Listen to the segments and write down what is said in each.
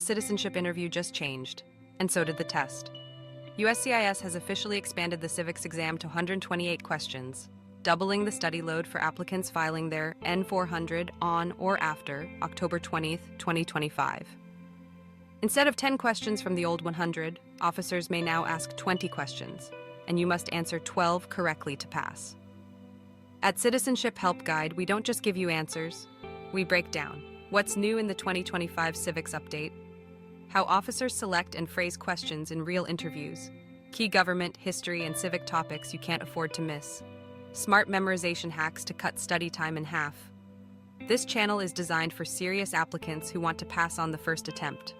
Citizenship interview just changed, and so did the test. USCIS has officially expanded the civics exam to 128 questions, doubling the study load for applicants filing their N400 on or after October 20, 2025. Instead of 10 questions from the old 100, officers may now ask 20 questions, and you must answer 12 correctly to pass. At Citizenship Help Guide, we don't just give you answers, we break down what's new in the 2025 Civics Update, how officers select and phrase questions in real interviews, key government, history, and civic topics you can't afford to miss, smart memorization hacks to cut study time in half. This channel is designed for serious applicants who want to pass on the first attempt.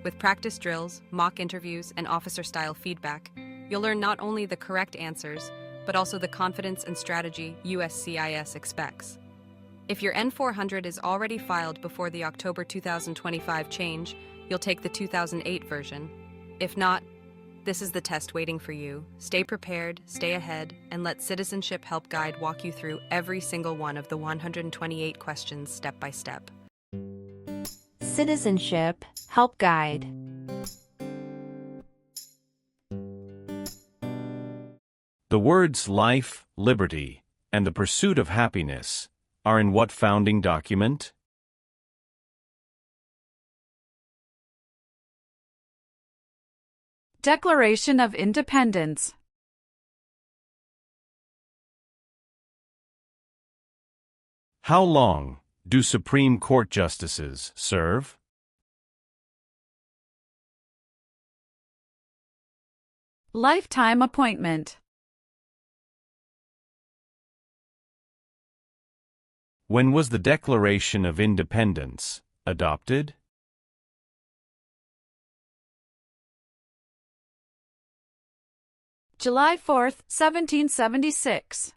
With practice drills, mock interviews, and officer-style feedback, you'll learn not only the correct answers, but also the confidence and strategy USCIS expects. If your N400 is already filed before the October 2025 change, you'll take the 2008 version. If not, this is the test waiting for you. Stay prepared, stay ahead, and let Citizenship Help Guide walk you through every single one of the 128 questions step by step. Citizenship Help Guide. The words life, liberty, and the pursuit of happiness are in what founding document? Declaration of Independence. How long do Supreme Court justices serve? Lifetime appointment. When was the Declaration of Independence adopted? July 4, 1776.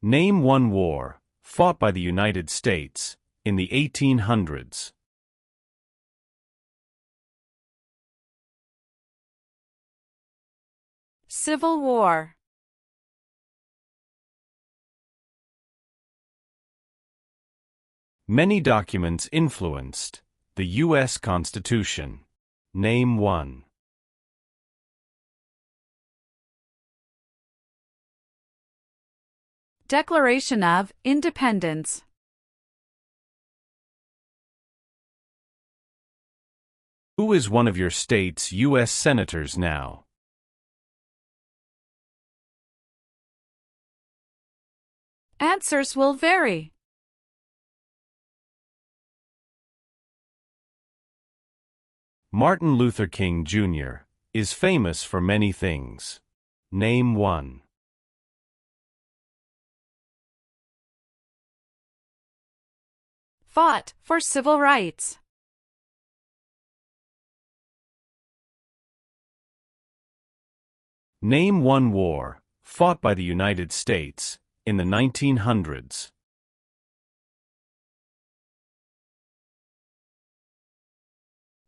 Name one war fought by the United States in the 1800s. Civil War. Many documents influenced the U.S. Constitution. Name one. Declaration of Independence. Who is one of your state's U.S. senators now? Answers will vary. Martin Luther King Jr. is famous for many things. Name one. Fought for civil rights. Name one war fought by the United States in the 1900s.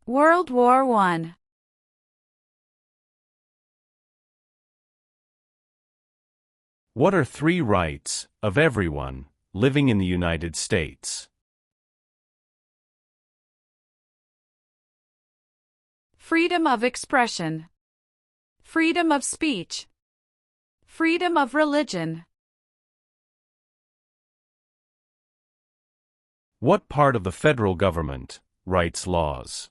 World War I. What are three rights of everyone living in the United States? Freedom of expression. Freedom of speech. Freedom of religion. What part of the federal government writes laws?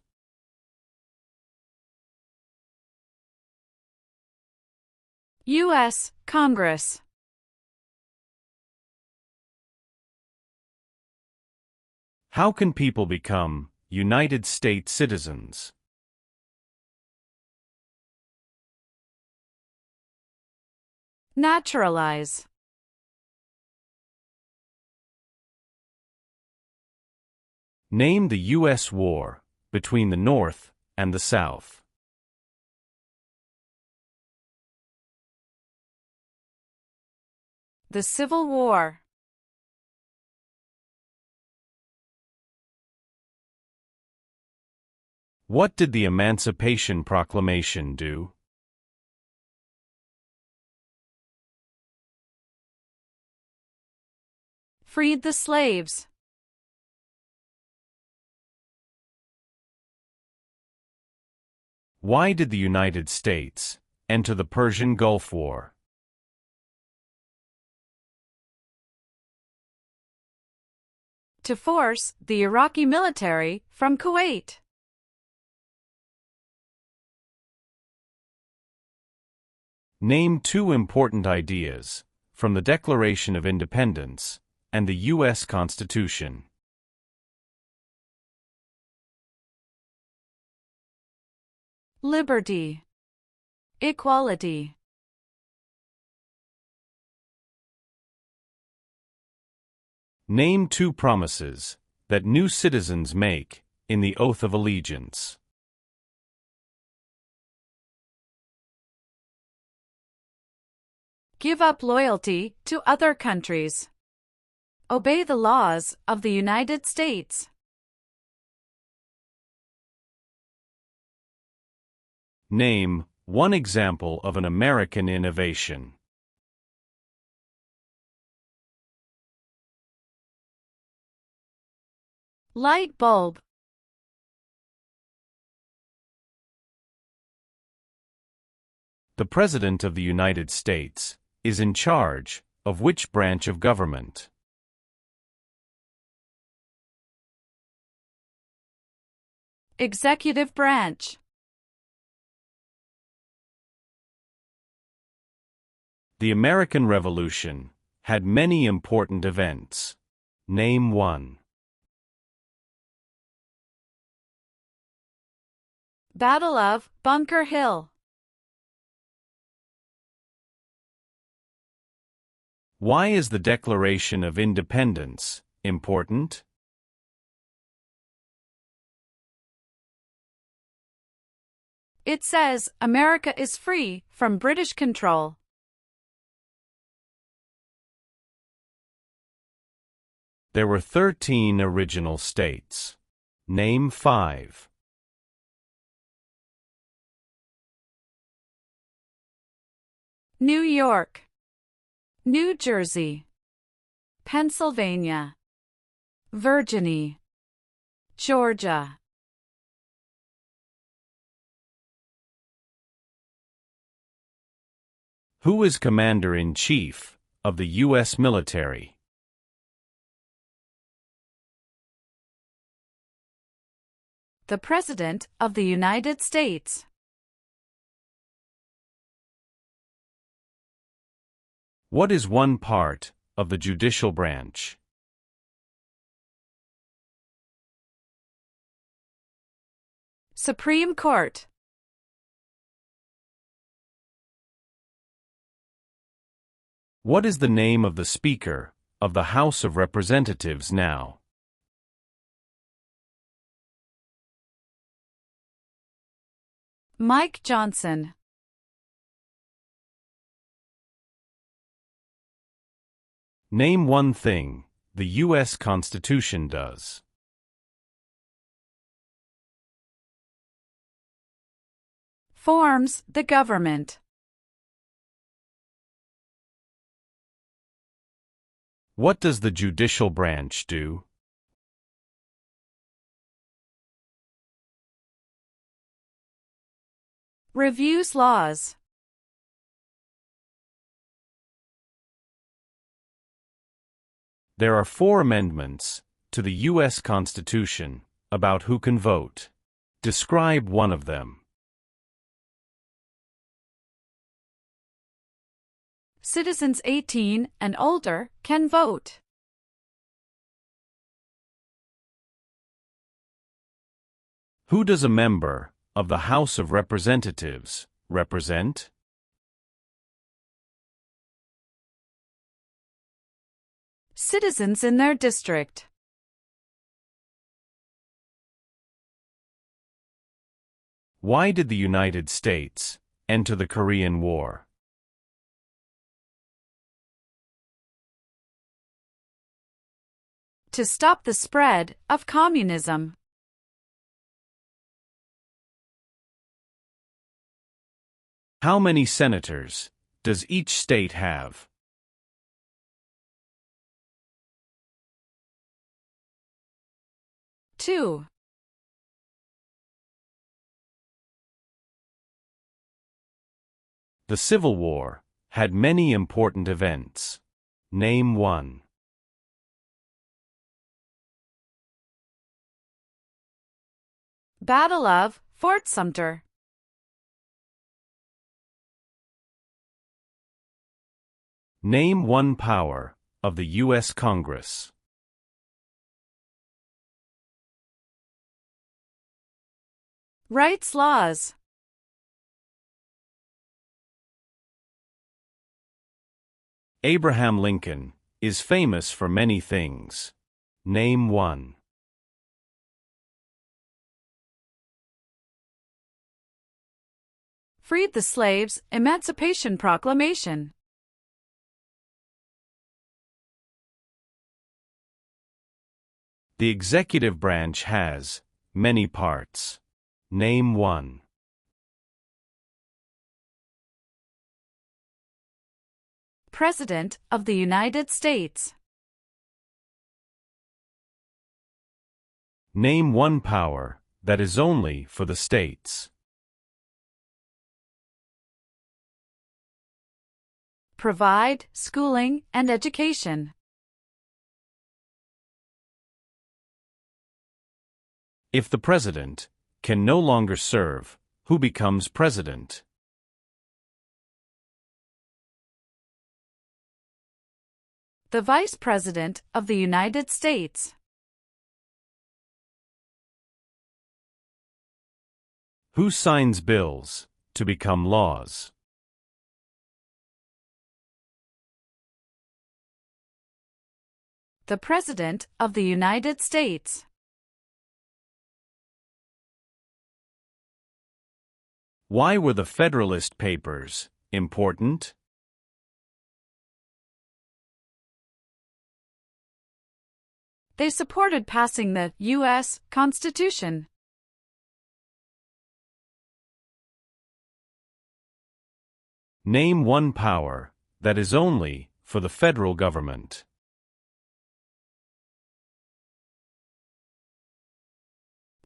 U.S. Congress. How can people become United States citizens? Naturalize. Name the U.S. war between the North and the South. The Civil War. What did the Emancipation Proclamation do? freed the slaves. Why did the United States enter the Persian Gulf War? To force the Iraqi military from Kuwait. Name two important ideas from the Declaration of Independence and the U.S. Constitution. Liberty. Equality. Name two promises that new citizens make in the Oath of Allegiance. Give up loyalty to other countries. Obey the laws of the United States. Name one example of an American innovation. Light bulb. The President of the United States is in charge of which branch of government? Executive branch. The American Revolution had many important events. Name one. Battle of Bunker Hill. Why is the Declaration of Independence important? It says America is free from British control. There were 13 original states. Name 5. New York, New Jersey, Pennsylvania, Virginia, Georgia. Who is Commander-in-Chief of the U.S. military? The President of the United States. What is one part of the judicial branch? Supreme Court. What is the name of the Speaker of the House of Representatives now? Mike Johnson. Name one thing the U.S. Constitution does. Forms the government. What does the judicial branch do? Reviews laws. There are 4 amendments to the U.S. Constitution about who can vote. Describe one of them. Citizens 18 and older can vote. Who does a member of the House of Representatives represent? Citizens in their district. Why did the United States enter the Korean War? To stop the spread of communism. How many senators does each state have? II. The Civil War had many important events. Name one. Battle of Fort Sumter. Name one power of the U.S. Congress. Rights laws. Abraham Lincoln is famous for many things. Name one. Freed the slaves. Emancipation Proclamation. The executive branch has many parts. Name one. President of the United States. Name one power that is only for the states. Provide schooling and education. If the president can no longer serve, who becomes president? The Vice President of the United States. Who signs bills to become laws? The President of the United States. Why were the Federalist Papers important? They supported passing the U.S. Constitution. Name one power that is only for the federal government.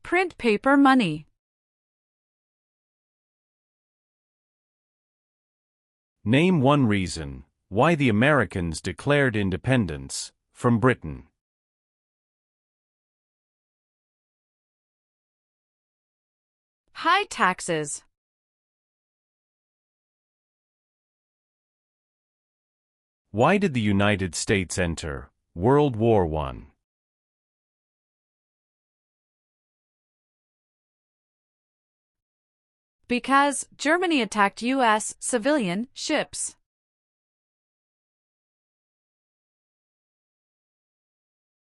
Print paper money. Name one reason why the Americans declared independence from Britain. High taxes. Why did the United States enter World War I? Because Germany attacked U.S. civilian ships.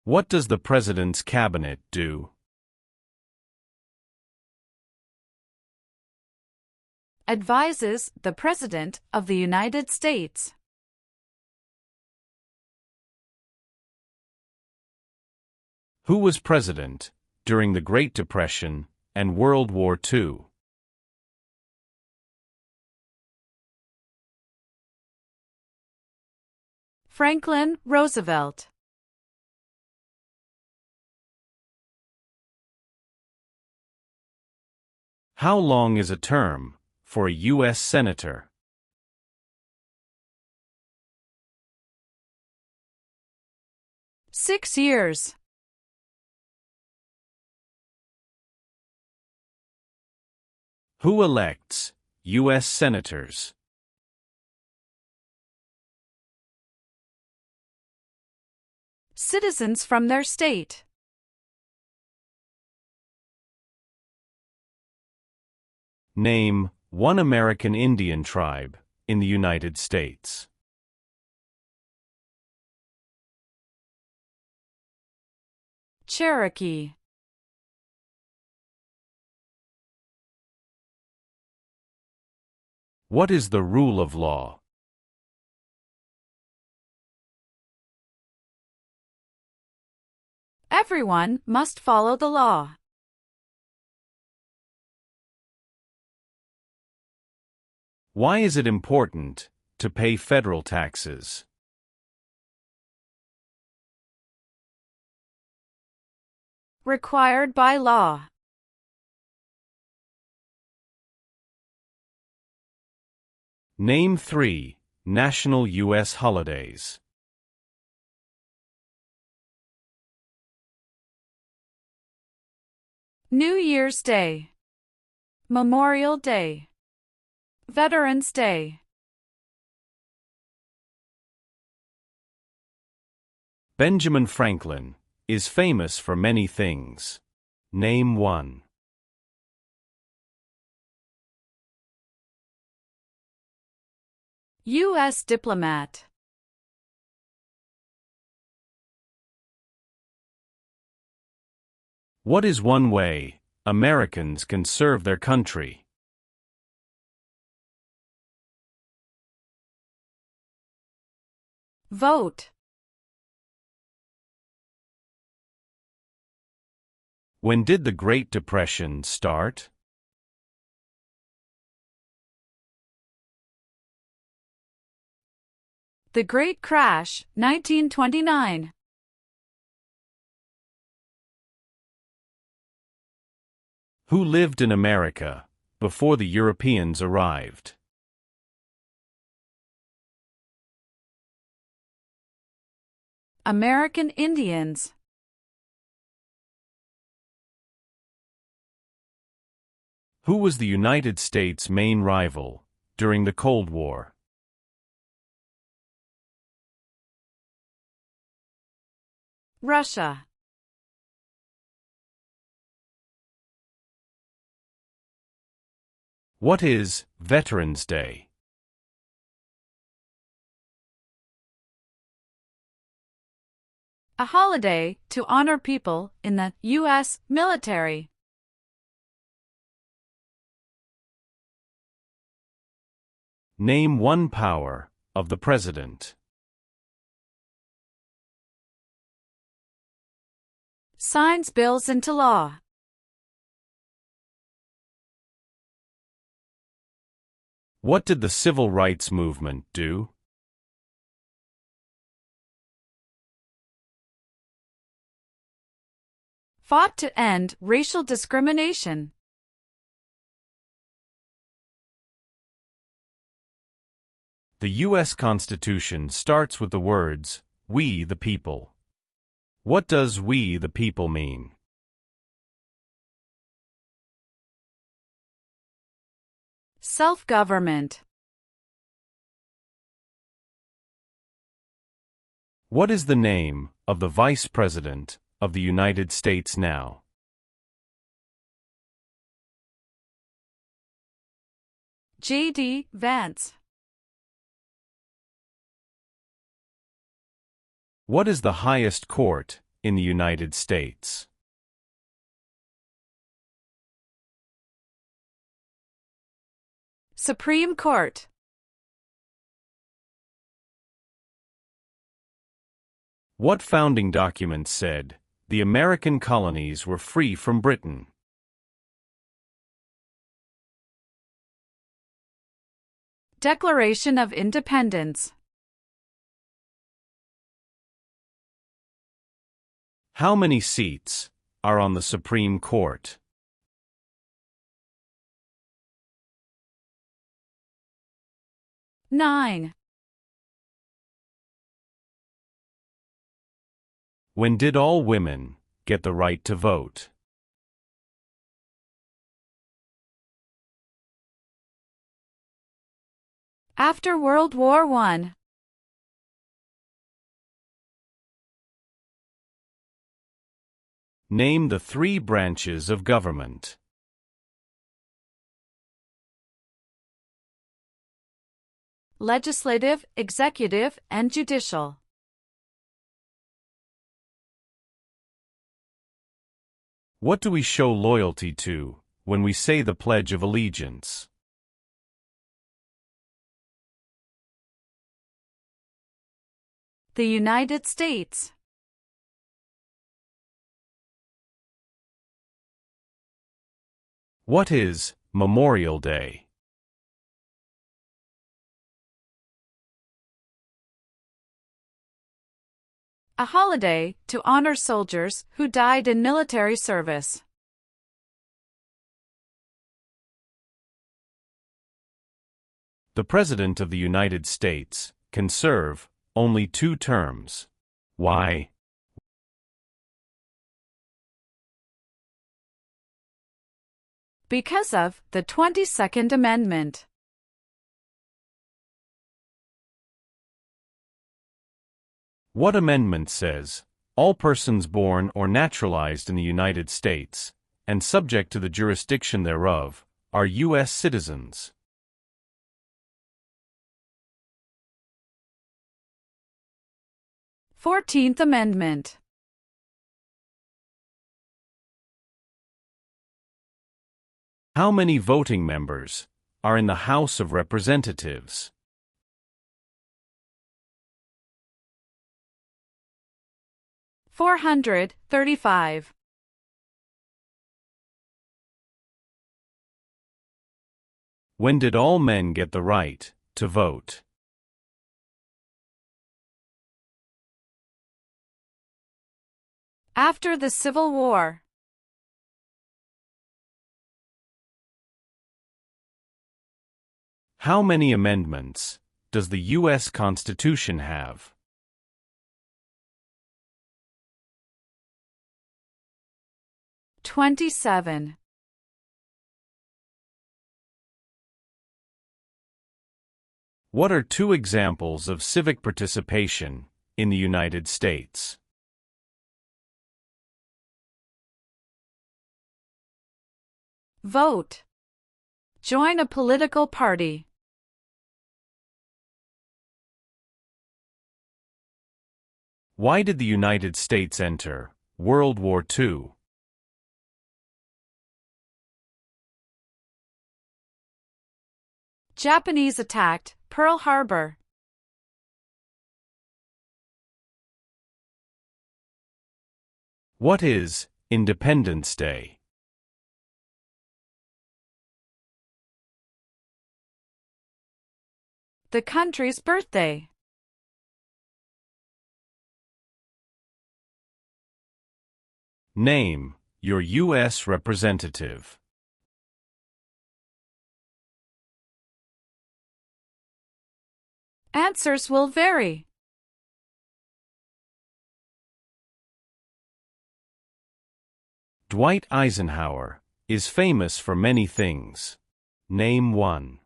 What does the President's cabinet do? Advises the President of the United States. Who was president during the Great Depression and World War II? Franklin Roosevelt. How long is a term for a U.S. Senator? Six years. Who elects U.S. Senators? Citizens from their state. Name one American Indian tribe in the United States. Cherokee. What is the rule of law? Everyone must follow the law. Why is it important to pay federal taxes? required by law. Name 3 national U.S. holidays. New Year's Day, Memorial Day, Veterans Day. Benjamin Franklin is famous for many things. Name 1. U.S. diplomat. What is one way Americans can serve their country? Vote. When did the Great Depression start? The Great Crash, 1929. Who lived in America before the Europeans arrived? American Indians. Who was the United States' main rival during the Cold War? Russia. What is Veterans Day? A holiday to honor people in the U.S. military. Name 1 power of the President. Signs bills into law. What did the Civil Rights Movement do? Fought to end racial discrimination. The U.S. Constitution starts with the words, "We the people." What does "we the people" mean? Self-government. What is the name of the Vice President of the United States now? J.D. Vance. What is the highest court in the United States? Supreme Court. What founding document said the American colonies were free from Britain? Declaration of Independence. How many seats are on the Supreme Court? Nine. When did all women get the right to vote? After World War I. Name the 3 branches of government. Legislative, executive, and judicial. What do we show loyalty to when we say the Pledge of Allegiance? The United States. What is Memorial Day? a holiday to honor soldiers who died in military service. The President of the United States can serve only 2 terms. Why? Because of the 22nd Amendment. What amendment says, all persons born or naturalized in the United States, and subject to the jurisdiction thereof, are U.S. citizens? Fourteenth Amendment. How many voting members are in the House of Representatives? 435. When did all men get the right to vote? After the Civil War. How many amendments does the U.S. Constitution have? 27. What are 2 examples of civic participation in the United States? Vote. Join a political party. Why did the United States enter World War II? Japanese attacked Pearl Harbor. What is Independence Day? The country's birthday. Name your U.S. representative. Answers will vary. Dwight Eisenhower is famous for many things. Name one.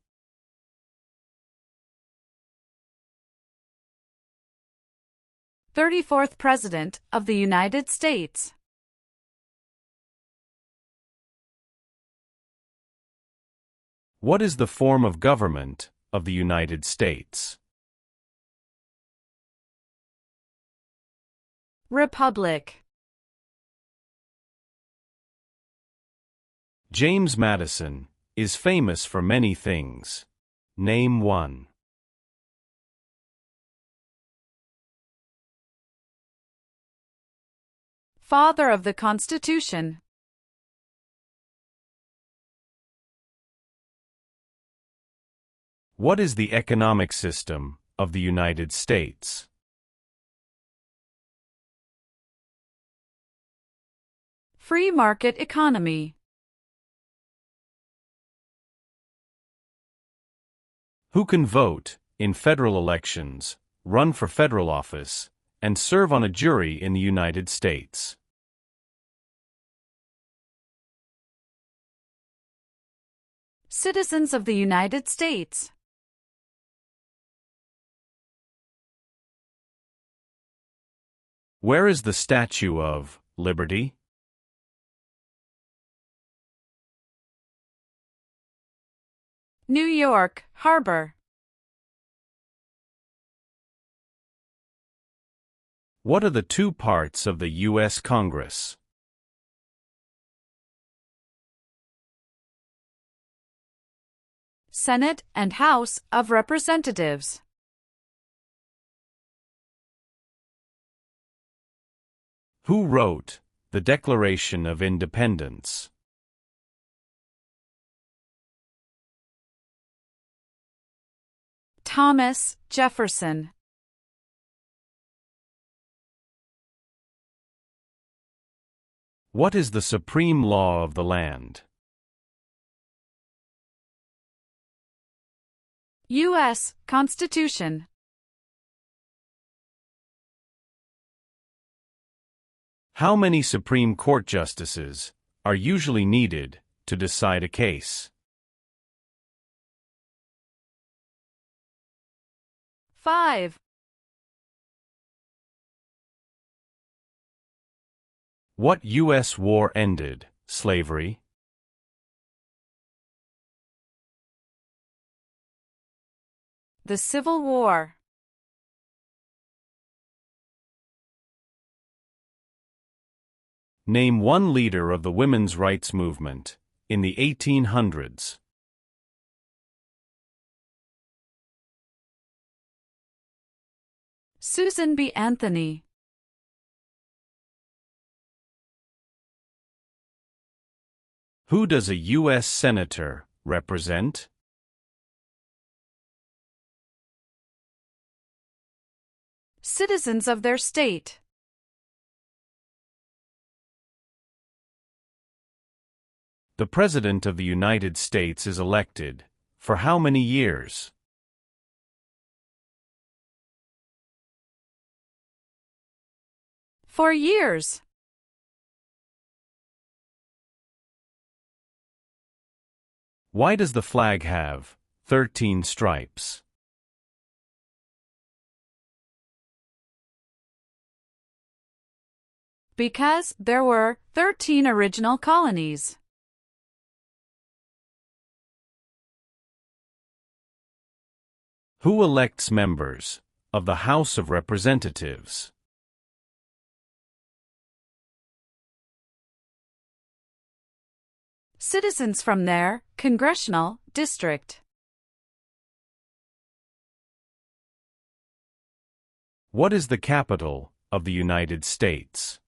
"34th President of the United States." What is the form of government of the United States? Republic. James Madison is famous for many things. Name one. Father of the Constitution. What is the economic system of the United States? Free market economy. Who can vote in federal elections, run for federal office, and serve on a jury in the United States? Citizens of the United States. Where is the Statue of Liberty? New York Harbor. What are the 2 parts of the U.S. Congress? Senate and House of Representatives. Who wrote the Declaration of Independence? Thomas Jefferson. What is the supreme law of the land? U.S. Constitution. How many Supreme Court justices are usually needed to decide a case? 5. What U.S. war ended slavery? The Civil War. Name one leader of the women's rights movement in the 1800s. Susan B. Anthony. Who does a U.S. Senator represent? Citizens of their state. The President of the United States is elected for how many years? 4 years. Why does the flag have 13 stripes? Because there were 13 original colonies. Who elects members of the House of Representatives? Citizens from their congressional district. What is the capital of the United States?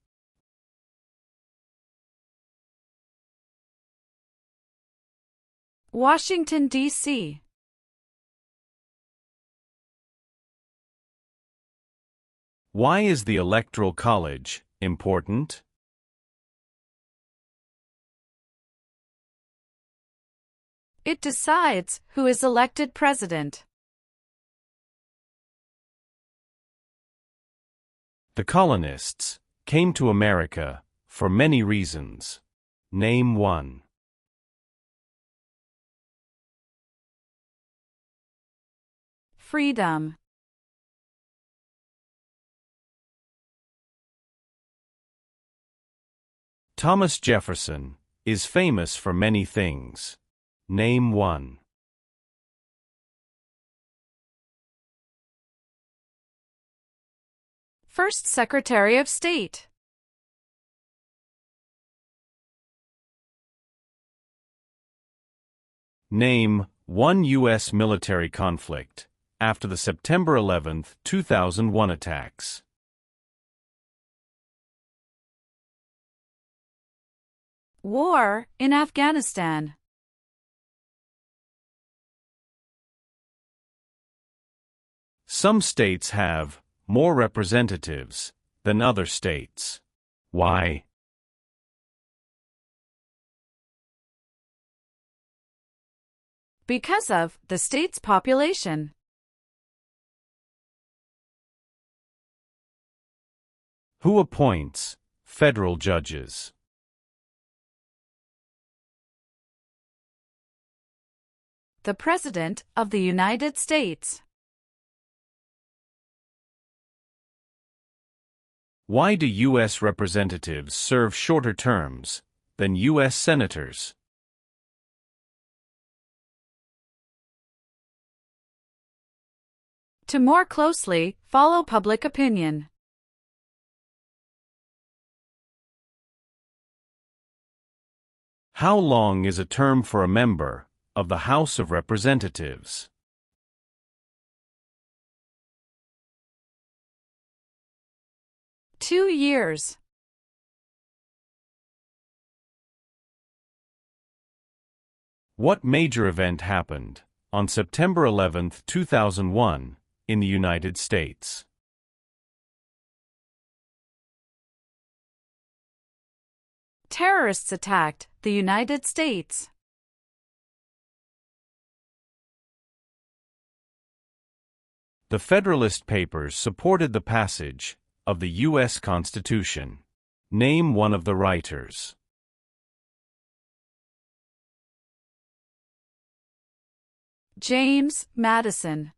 Washington, D.C. Why is the Electoral College important? It decides who is elected president. The colonists came to America for many reasons. Name one. Freedom. Thomas Jefferson is famous for many things. Name one. First Secretary of State. Name one U.S. military conflict after the September 11, 2001 attacks. War in Afghanistan. Some states have more representatives than other states. Why? Because of the state's population. Who appoints federal judges? The President of the United States. Why do U.S. representatives serve shorter terms than U.S. senators? To more closely follow public opinion. How long is a term for a member of the House of Representatives? 2 years. What major event happened on September 11, 2001, in the United States? terrorists attacked the United States? The Federalist Papers supported the passage of the U.S. Constitution. Name one of the writers. James Madison.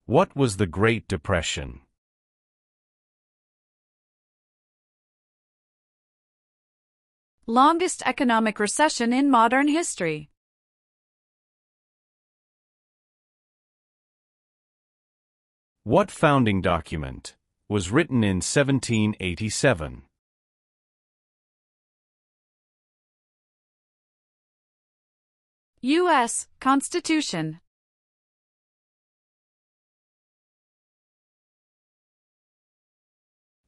What was the Great Depression? Longest economic recession in modern history. What founding document was written in 1787? U.S. Constitution.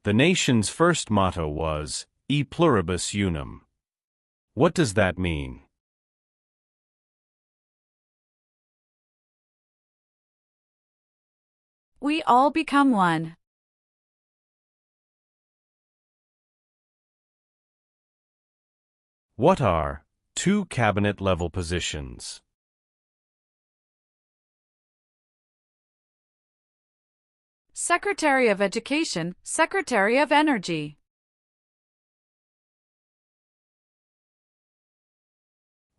The nation's first motto was, E pluribus unum. What does that mean? We all become one. What are two cabinet-level positions? Secretary of Education, Secretary of Energy.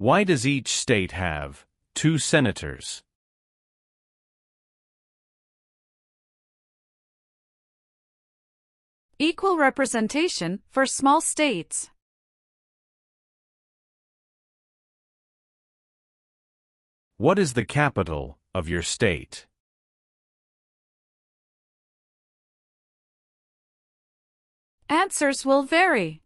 Why does each state have two senators? Equal representation for small states. What is the capital of your state? Answers will vary.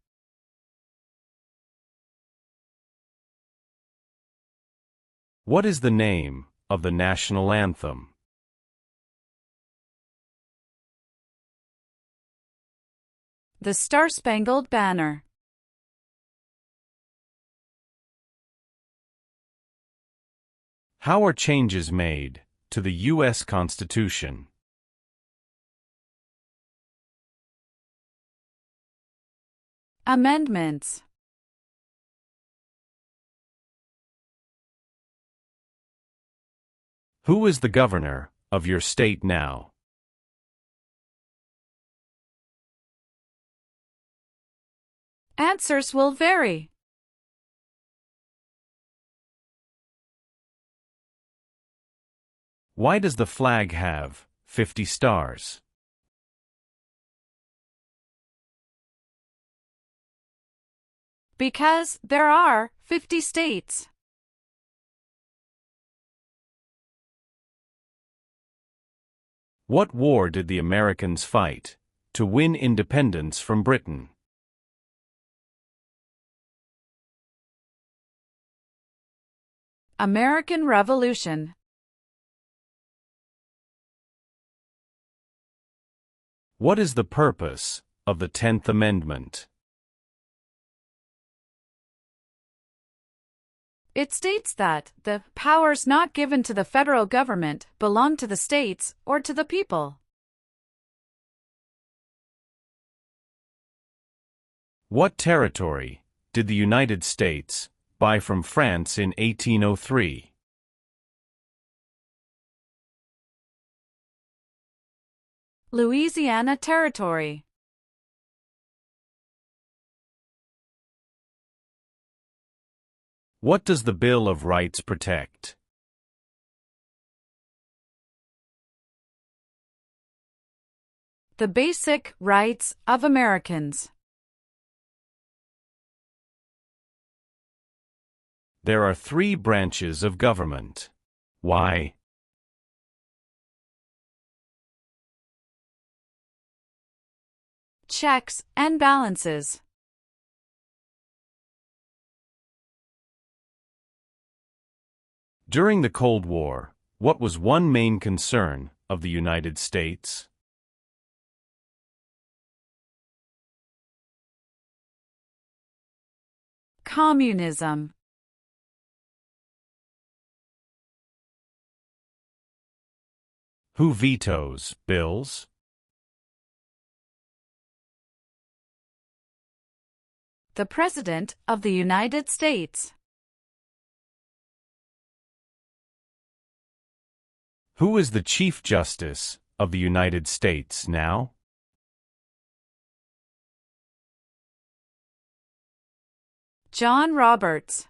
What is the name of the national anthem? The Star-Spangled Banner. How are changes made to the U.S. Constitution? Amendments. Who is the governor of your state now? Answers will vary. Why does the flag have 50 stars? Because there are 50 states. What war did the Americans fight to win independence from Britain? American Revolution. What is the purpose of the 10th Amendment? It states that the powers not given to the federal government belong to the states or to the people. What territory did the United States buy from France in 1803? Louisiana Territory. What does the Bill of Rights protect? The basic rights of Americans. There are 3 branches of government. Why? Checks and balances. During the Cold War, what was one main concern of the United States? Communism. Who vetoes bills? The President of the United States. Who is the Chief Justice of the United States now? John Roberts.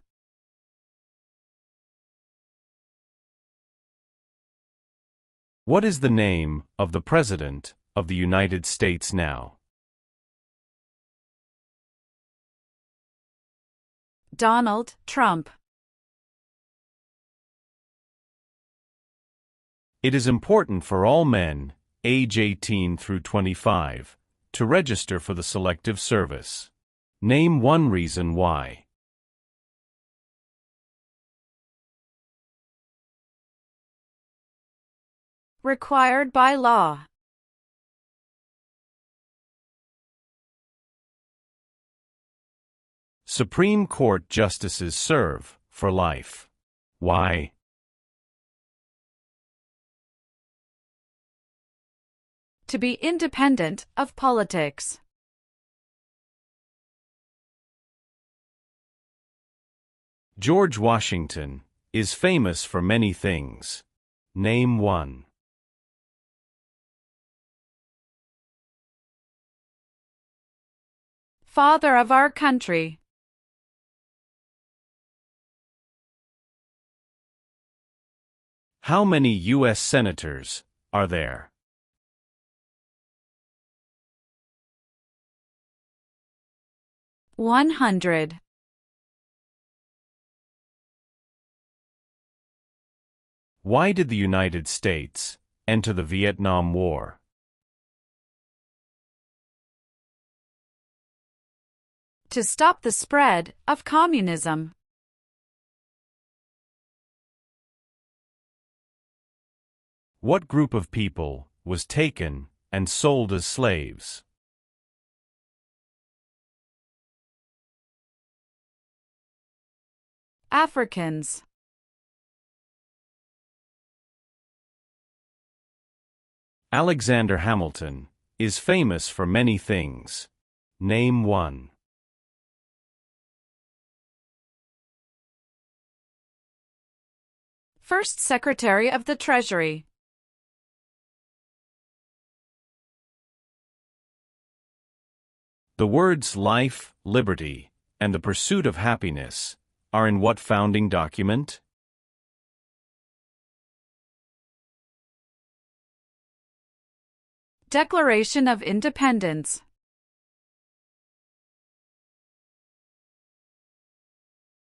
What is the name of the President of the United States now? Donald Trump. It is important for all men, age 18 through 25, to register for the Selective Service. Name one reason why. Required by law. Supreme Court justices serve for life. Why? To be independent of politics. George Washington is famous for many things. Name one. Father of our country. How many U.S. senators are there? $100. Why did the United States enter the Vietnam War? To stop the spread of communism. What group of people was taken and sold as slaves? Africans. Alexander Hamilton is famous for many things. Name one. First Secretary of the Treasury. The words life, liberty, and the pursuit of happiness are in what founding document? Declaration of Independence.